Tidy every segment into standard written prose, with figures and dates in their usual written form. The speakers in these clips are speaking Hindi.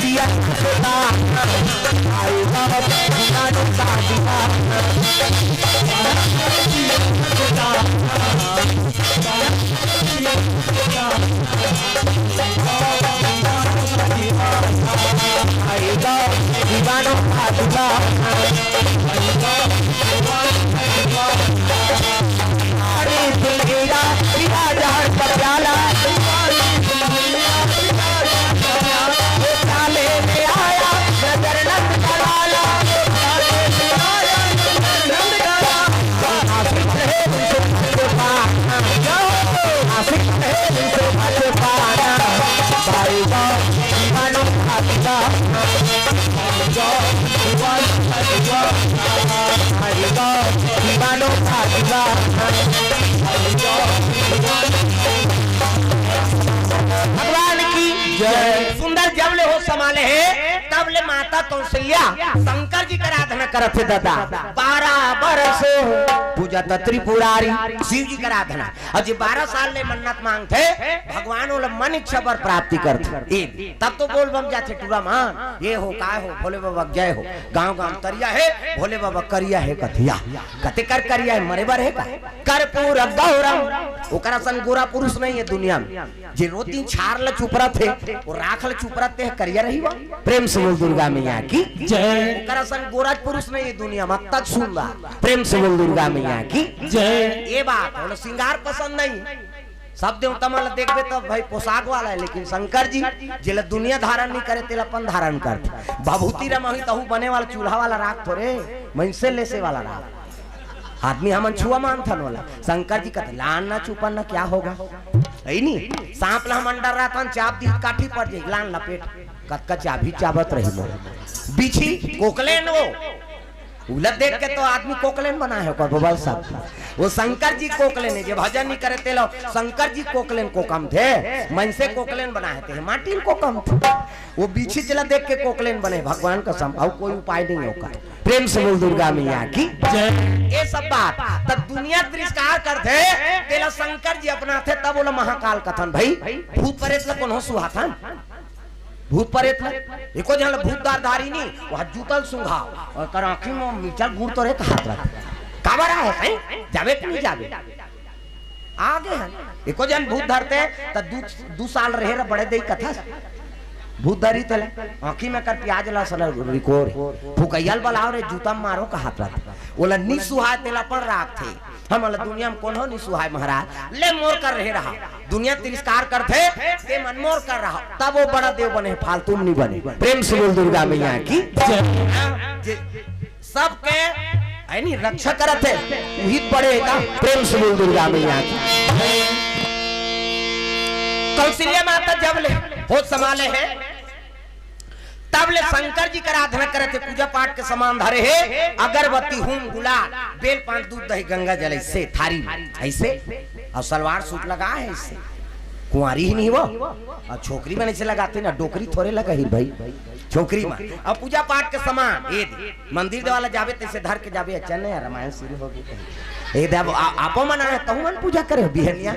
जिया सुता आएगा दीवानों का दीवाना आएगा दीवानों का दीवाना अरे दुल्हेरा पिया जहर पटियाला चाले में आया नजर नंद कराला आशिक है तुमसे पाना आएगा दीवानों का दीवाना आएगा दीवानों का दीवाना भगवान की जय। सुंदर जब ले हो संभाले है तब ले माता कौशल्या शंकर जी का आराधना करत थे दादा 12 बरस पूजा त्रिपुरारी शिव जी का आराधना और जी 12 साल ले मन्नत मांगते भगवान वाला मन इच्छा पर प्राप्ति करते तब तो बोल बम जाते टूरा मान ये हो का हो भोले बाबा जय हो गांव गांव तरिया है भोले बाबा करिया है कथिया कते कर करिया है मरे बर है का कर्पूर गौरम ओकरा सन गोरा पुरुष नहीं है दुनिया में जे रोती छार ल चुपरा थे और राख ल चुपरा थे करिया रही बा प्रेम से बोल दुर्गा मैया की जय। ओकरा सन गोरा पुरुष नहीं है दुनिया में तक सुनला प्रेम से बोल दुर्गा मैया की जय। ये बात बोलो श्रृंगार पसंद नहीं सब देवता मल देखबे तो भाई पोशाक वाला है लेकिन शंकर जी जिला दुनिया धारण नहीं करे तेला अपन धारण करते भभूति रमही तहु बने वाला चूल्हा वाला राख थोड़े मनसे लेसे वाला राख आदमी हमन छुआ मानथन वाला शंकर जी कहते लान ना छुपन ना क्या होगा है नी सांप ला हम डर रहा था चाप दी काठी पड़ जाए लान लपेट कतका चाबी चाबत रही मोर बिछी कोकलेन उलट देख के तो आदमी कोकलेन बना है गोपाल साहब वो शंकर जी कोकलेन है जो भजन नहीं करे तेलो शंकर जी कोकलेन को कम थे मन से कोकलेन बनाए थे माटिन को कम थे वो बिछी चला देख के कोकलेन बने भगवान का संभव कोई उपाय नहीं होगा प्रेम से बोल दुर्गा मैया की जय। ये सब बात तब दुनिया तिरस्कार करते तेला शंकर जी अपना थे तब बोला महाकाल कथन भाई भूत प्रेत ला कौन सुहाथन भूत प्रेत एको जहां भूतदार धारी नहीं वहां जूतल सुंघा और कर आंखी में मीठा गुड़ तो रे हाथ रख काबरा है हैं जावे कि नहीं जावे आगे है एको जन भूत धरते त 2 साल रहे रे बड़े देई कथा भूत धरी तले आंखी में कर प्याज ला सल रिकॉर्ड फुकैयल बलाव रे जूता मारो का हाथ रख ओला नि सुहाय तेला पर राख थे हम दुनिया में कौन हो नि सुहाय महाराज ले मोर कर रहे रहा दुनिया तिरस्कार करते ते मनमोर कर रहा तब वो बड़ा देव बने फालतू नहीं बने प्रेम से बोल दुर्गा मैया की सबके है नी रक्षा करते वही पड़ेगा प्रेम से बोल दुर्गा मैया की। कौशल्या माता जब ले होश संभाले है तब ले शंकर जी का आराधना करे थे पूजा पाठ के समान धरे है अगरबत्ती हुम गुलाल बेल पान दूध दही गंगा जल ऐसे थारी ऐसे और सलवार सूट लगा है इससे कुंवारी ही नहीं वो और छोकरी में ऐसे लगाते ना डोकरी थोड़े लगा ही भाई छोकरी में अब पूजा पाठ के समान ये मंदिर वाला जावे तैसे धर के जावे अच्छा नहीं रामायण शुरू हो गई ए देव आपो मना है तहु मन पूजा करे बिहनिया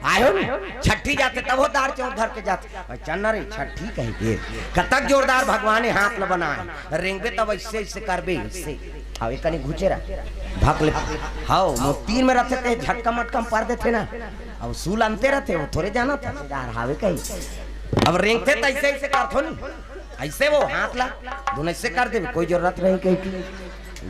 आयो न छठी जाते तब हो दार चौथ धर के जाते चन्ना रे छठी कहे के कतक जोरदार भगवान ने हाथ ल बनाए रेंगबे तब ऐसे ऐसे करबे इससे हां एक कनी घुचेरा भाग ले हां मो तीन में रहते थे झटका मटका पार देते ना अब सूल अंते रहते वो थोड़े जाना था यार हावे कहीं अब रेंगते तो ऐसे ऐसे करथो नहीं ऐसे वो हाथ ला दोनों ऐसे कर दे कोई जरूरत नहीं कहीं की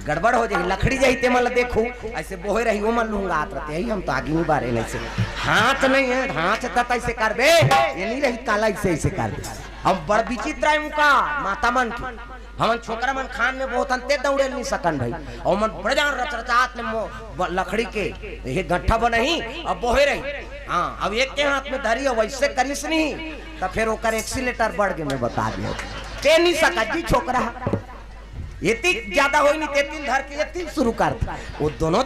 गड़बड़ हो जाए लकड़ी जाई ते मतलब देखो ऐसे बोहे रही वो मन लूंगा आत रहते ही हम तो आगे नहीं बारे नहीं से हाथ नहीं है हाथ तक ऐसे कर दे ये नहीं रही काला ऐसे ऐसे कर दे हम बड़ विचित्र है उनका माता मन की हमन छोकरा मन खान में बहुत अंते दौड़े नहीं सकन भाई और मन बड़े जान रचरचात में लकड़ी के ये गट्ठा बनही अब बोहे रही हां अब एक के हाथ में धरी वैसे करिस नहीं तो फिर ओकर एक्सीलेटर बढ़ गए मैं बता दियो ते नहीं सका जी छोकरा ये ज्यादा होई नहीं 3 धर के ये 3 शुरू कर वो दोनों